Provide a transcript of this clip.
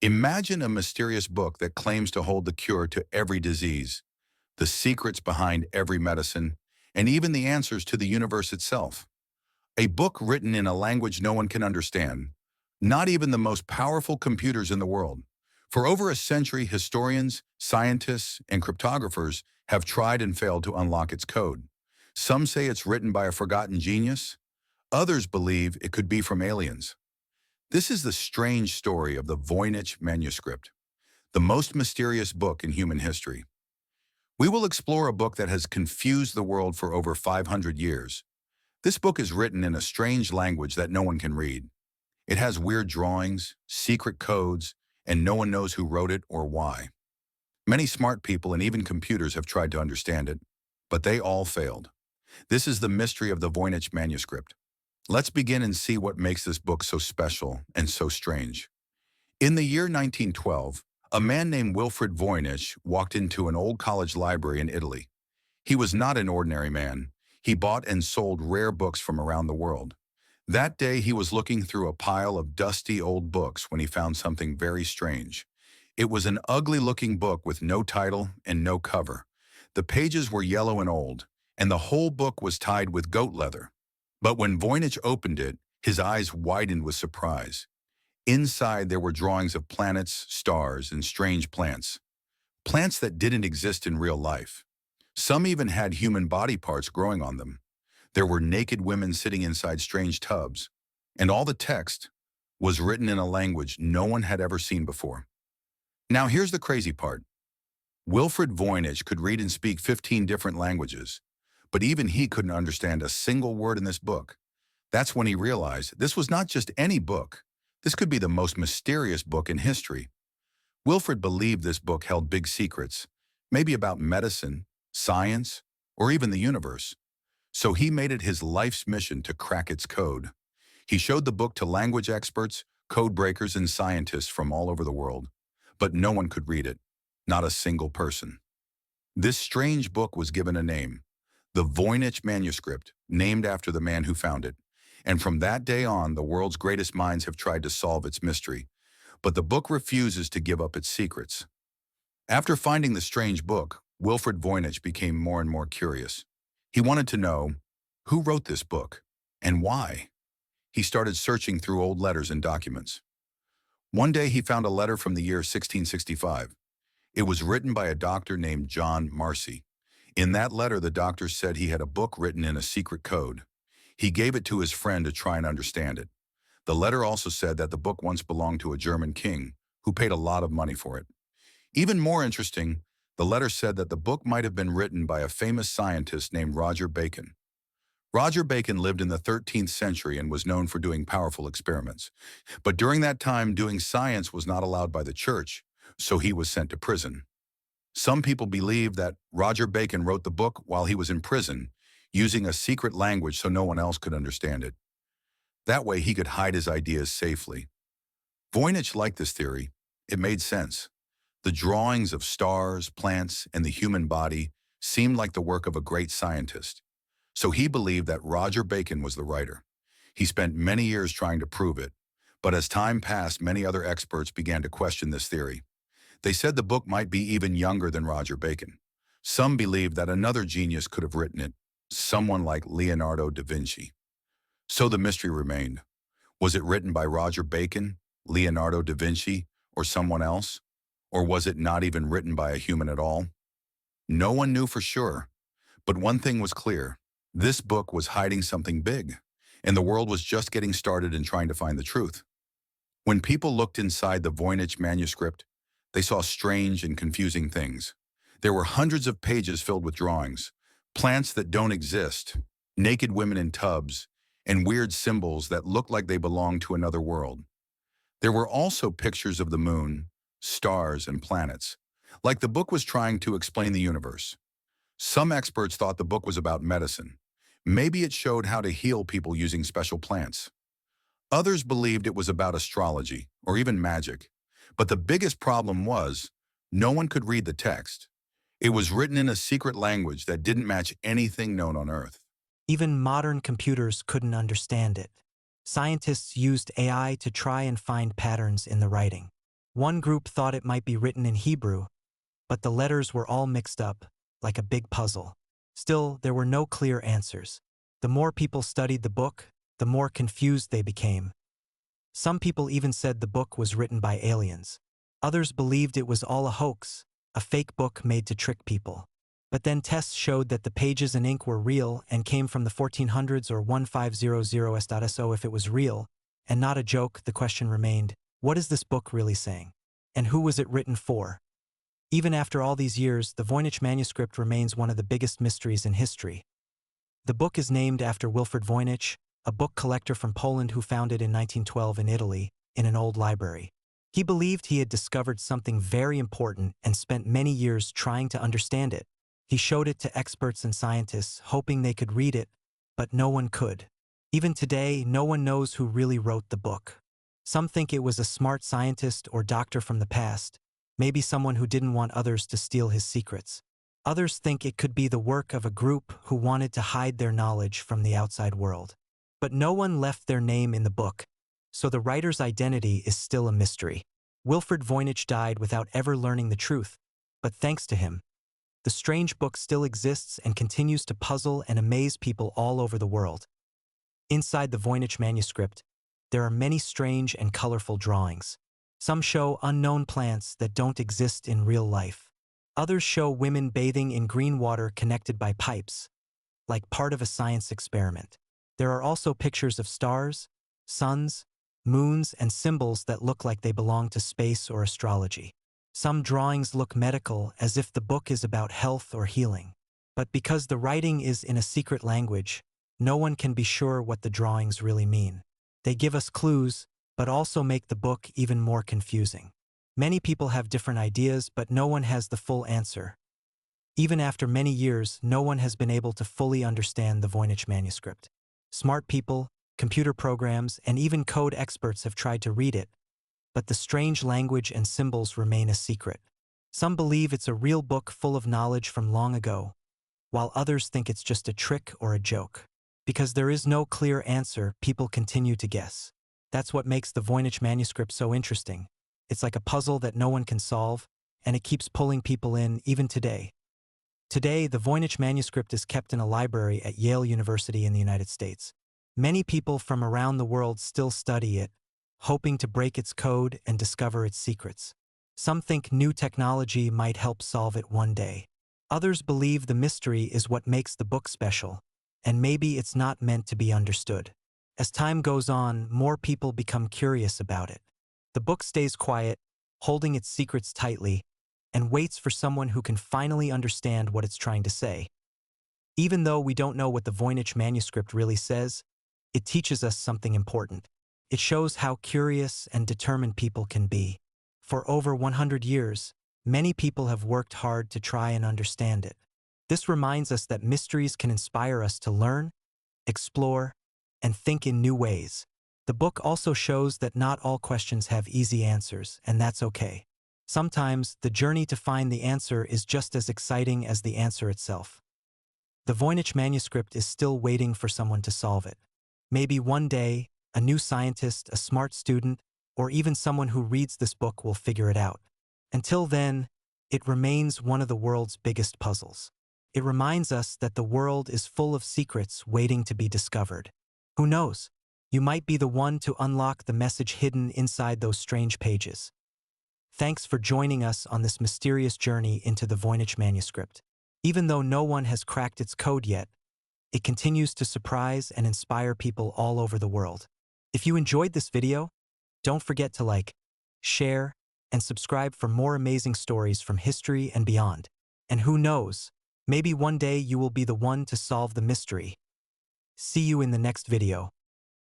Imagine a mysterious book that claims to hold the cure to every disease, the secrets behind every medicine, and even the answers to the universe itself. A book written in a language no one can understand, not even the most powerful computers in the world. For over a century, historians, scientists, and cryptographers have tried and failed to unlock its code. Some say it's written by a forgotten genius. Others believe it could be from aliens. This is the strange story of the Voynich Manuscript, the most mysterious book in human history. We will explore a book that has confused the world for over 500 years. This book is written in a strange language that no one can read. It has weird drawings, secret codes, and no one knows who wrote it or why. Many smart people and even computers have tried to understand it, but they all failed. This is the mystery of the Voynich Manuscript. Let's begin and see what makes this book so special and so strange. In the year 1912, a man named Wilfred Voynich walked into an old college library in Italy. He was not an ordinary man. He bought and sold rare books from around the world. That day, he was looking through a pile of dusty old books when he found something very strange. It was an ugly-looking book with no title and no cover. The pages were yellow and old, and the whole book was tied with goat leather. But when Voynich opened it, his eyes widened with surprise. Inside, there were drawings of planets, stars, and strange plants. Plants that didn't exist in real life. Some even had human body parts growing on them. There were naked women sitting inside strange tubs, and all the text was written in a language no one had ever seen before. Now here's the crazy part. Wilfred Voynich could read and speak 15 different languages, but even he couldn't understand a single word in this book. That's when he realized this was not just any book. This could be the most mysterious book in history. Wilfred believed this book held big secrets, maybe about medicine, science, or even the universe. So he made it his life's mission to crack its code. He showed the book to language experts, codebreakers, and scientists from all over the world. But no one could read it, not a single person. This strange book was given a name, the Voynich Manuscript, named after the man who found it. And from that day on, the world's greatest minds have tried to solve its mystery. But the book refuses to give up its secrets. After finding the strange book, Wilfred Voynich became more and more curious. He wanted to know who wrote this book and why. He started searching through old letters and documents. One day he found a letter from the year 1665. It was written by a doctor named John Marcy. In that letter, the doctor said he had a book written in a secret code. He gave it to his friend to try and understand it. The letter also said that the book once belonged to a German king who paid a lot of money for it. Even more interesting, the letter said that the book might have been written by a famous scientist named Roger Bacon. Roger Bacon lived in the 13th century and was known for doing powerful experiments. But during that time, doing science was not allowed by the church, so he was sent to prison. Some people believe that Roger Bacon wrote the book while he was in prison, using a secret language so no one else could understand it. That way he could hide his ideas safely. Voynich liked this theory. It made sense. The drawings of stars, plants, and the human body seemed like the work of a great scientist. So he believed that Roger Bacon was the writer. He spent many years trying to prove it, but as time passed, many other experts began to question this theory. They said the book might be even younger than Roger Bacon. Some believed that another genius could have written it, someone like Leonardo da Vinci. So the mystery remained. Was it written by Roger Bacon, Leonardo da Vinci, or someone else? Or was it not even written by a human at all? No one knew for sure. But one thing was clear. This book was hiding something big, and the world was just getting started in trying to find the truth. When people looked inside the Voynich Manuscript, they saw strange and confusing things. There were hundreds of pages filled with drawings, plants that don't exist, naked women in tubs, and weird symbols that looked like they belonged to another world. There were also pictures of the moon, stars, and planets, like the book was trying to explain the universe. Some experts thought the book was about medicine. Maybe it showed how to heal people using special plants. Others believed it was about astrology or even magic. But the biggest problem was, no one could read the text. It was written in a secret language that didn't match anything known on Earth. Even modern computers couldn't understand it. Scientists used AI to try and find patterns in the writing. One group thought it might be written in Hebrew, but the letters were all mixed up, like a big puzzle. Still, there were no clear answers. The more people studied the book, the more confused they became. Some people even said the book was written by aliens. Others believed it was all a hoax, a fake book made to trick people. But then tests showed that the pages and ink were real and came from the 1400s or 1500s. So if it was real, and not a joke, the question remained, what is this book really saying? And who was it written for? Even after all these years, the Voynich Manuscript remains one of the biggest mysteries in history. The book is named after Wilfrid Voynich, a book collector from Poland who found it in 1912 in Italy, in an old library. He believed he had discovered something very important and spent many years trying to understand it. He showed it to experts and scientists, hoping they could read it, but no one could. Even today, no one knows who really wrote the book. Some think it was a smart scientist or doctor from the past, maybe someone who didn't want others to steal his secrets. Others think it could be the work of a group who wanted to hide their knowledge from the outside world. But no one left their name in the book, so the writer's identity is still a mystery. Wilfrid Voynich died without ever learning the truth, but thanks to him, the strange book still exists and continues to puzzle and amaze people all over the world. Inside the Voynich Manuscript, there are many strange and colorful drawings. Some show unknown plants that don't exist in real life. Others show women bathing in green water connected by pipes, like part of a science experiment. There are also pictures of stars, suns, moons, and symbols that look like they belong to space or astrology. Some drawings look medical, as if the book is about health or healing. But because the writing is in a secret language, no one can be sure what the drawings really mean. They give us clues, but also make the book even more confusing. Many people have different ideas, but no one has the full answer. Even after many years, no one has been able to fully understand the Voynich Manuscript. Smart people, computer programs, and even code experts have tried to read it, but the strange language and symbols remain a secret. Some believe it's a real book full of knowledge from long ago, while others think it's just a trick or a joke. Because there is no clear answer, people continue to guess. That's what makes the Voynich Manuscript so interesting. It's like a puzzle that no one can solve, and it keeps pulling people in even today. Today, the Voynich Manuscript is kept in a library at Yale University in the United States. Many people from around the world still study it, hoping to break its code and discover its secrets. Some think new technology might help solve it one day. Others believe the mystery is what makes the book special, and maybe it's not meant to be understood. As time goes on, more people become curious about it. The book stays quiet, holding its secrets tightly, and waits for someone who can finally understand what it's trying to say. Even though we don't know what the Voynich Manuscript really says, it teaches us something important. It shows how curious and determined people can be. For over 100 years, many people have worked hard to try and understand it. This reminds us that mysteries can inspire us to learn, explore, and think in new ways. The book also shows that not all questions have easy answers, and that's okay. Sometimes, the journey to find the answer is just as exciting as the answer itself. The Voynich Manuscript is still waiting for someone to solve it. Maybe one day, a new scientist, a smart student, or even someone who reads this book will figure it out. Until then, it remains one of the world's biggest puzzles. It reminds us that the world is full of secrets waiting to be discovered. Who knows? You might be the one to unlock the message hidden inside those strange pages. Thanks for joining us on this mysterious journey into the Voynich Manuscript. Even though no one has cracked its code yet, it continues to surprise and inspire people all over the world. If you enjoyed this video, don't forget to like, share, and subscribe for more amazing stories from history and beyond. And who knows, maybe one day you will be the one to solve the mystery. See you in the next video.